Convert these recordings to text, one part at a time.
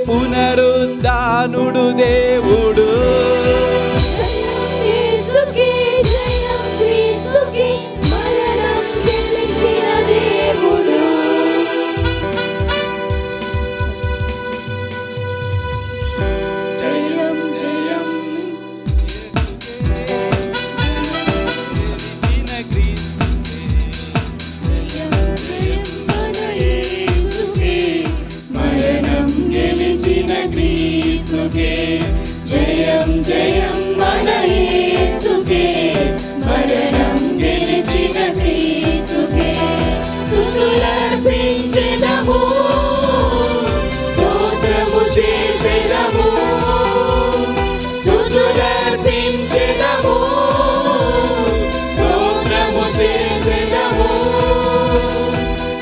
పునరుద్ధానుడు దేవుడు. జయం జయం మన యేసుకే, మరణం గెలిచిన క్రీస్తుకే స్తుతులర్పించెదము, స్తోత్రము చేసెదము, స్తుతులర్పించెదము, స్తోత్రము చేసెదము.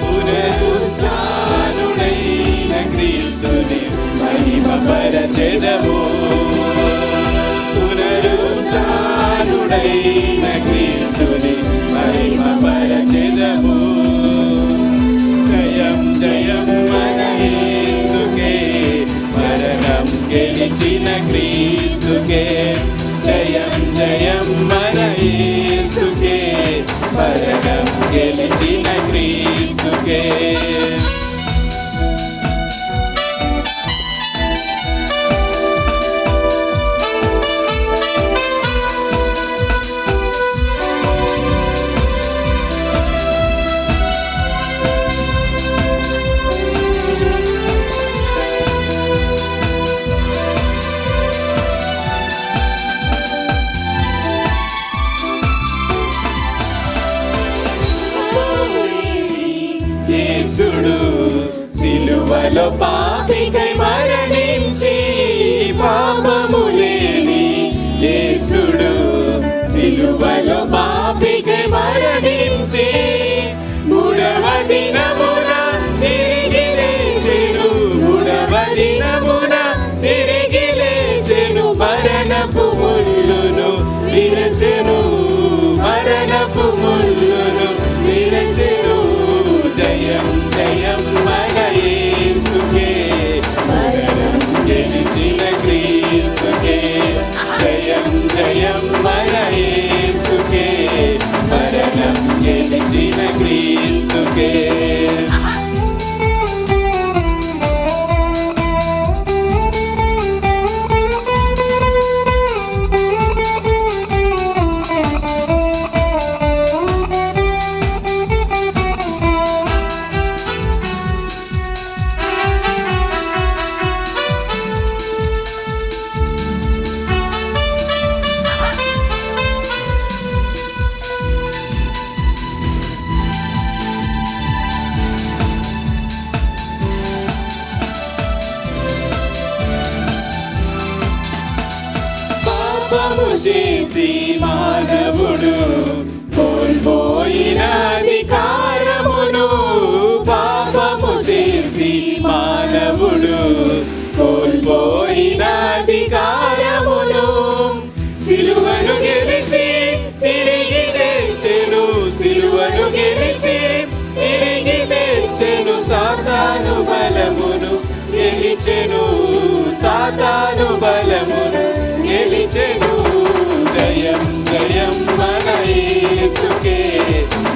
పునరుద్ధానుడైన క్రీస్తుని మహిమపరచెదము, పునరుద్ధానుడైన క్రీస్తుని మహిమపరచెదము. జయం జయం మన యేసుకే, మరణం గెలిచిన క్రీస్తుకే. జయం జయం మన యేసుకే, మరణం గెలిచిన క్రీస్తుకే. యేసుడు సిలువలో పాపికై మరణించి, పాపము లేని యేసుడు సిలువలో పాపికై మరణించి, మూడవ దినమున తిరిగి లేచెను, మూడవ దినమున తిరిగి లేచెను. మరణపు ముల్లును విరచెను, మరణపు ముల్లును విరచెను. జయం జయం మన యేసుకే, మరణం గెలిచిన క్రీస్తుకే. జయం జయం మన యేసుకే, మరణం గెలిచిన క్రీస్తుకే. పాపము చేసి మానవుడు కోల్పోయిన అధికారమును, పాపము చేసి మానవుడు కోల్పోయిన అధికారమును, సిలువను గెలిచి తిరిగి తెచ్చెను, సిలువను గెలిచి తిరిగి తెచ్చెను. సాతాను బలమును గెలిచెను, సాతాను బలమును గెలిచెను. జయం జయం మన యేసుకే,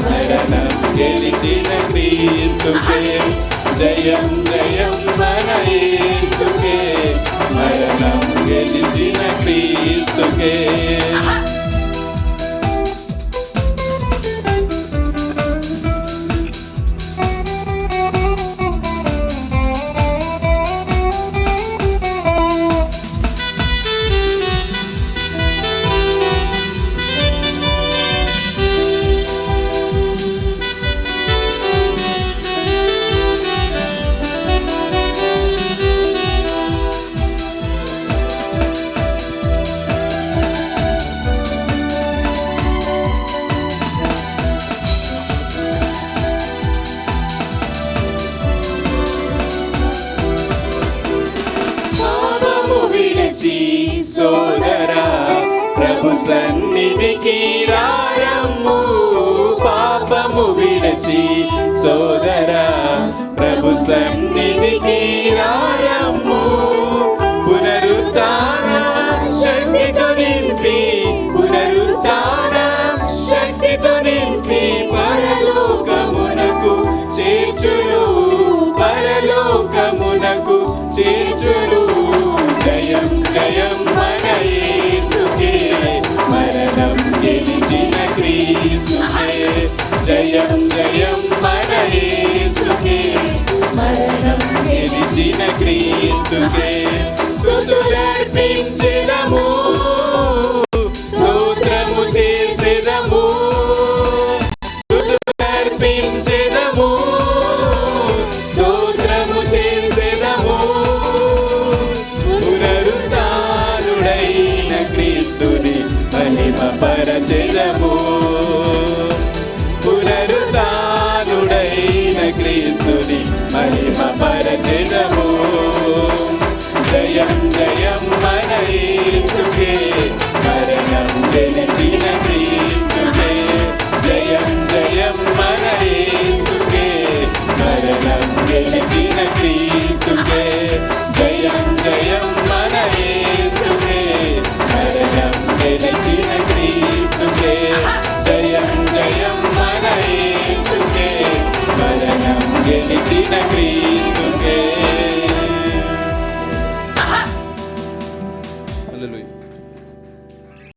మరణం గెలిచిన క్రీస్తుకే. జయం జయం మన యేసుకే, మరణం గెలిచిన క్రీస్తుకే. సోదరా ప్రభు సన్నిధికి రారమ్ము, పాపము విడచి సోదరా ప్రభు సన్నిధికి రారమ్ము. గెలిచిన క్రీస్తుకే స్తుతులర్పించెదము, స్తోత్రము చేసెదము, స్తుతులర్పించెదము, స్తోత్రము చేసెదము. పునరుత్థానుడైన క్రీస్తుని మహిమ పరచెదము, పునరుత్థానుడైన క్రీస్తుని మహిమ పరచెదము. జయం జయం మన యేసుకే, మరణం గెలిచిన క్రీస్తుకే. జయం జయం మన యేసుకే, మరణం గెలిచిన క్రీస్తుకే. జయం జయం మన యేసుకే, మరణం గెలిచిన క్రీస్తుకే. జయం జయం మన యేసుకే, మరణం గెలిచిన క్రీస్తు.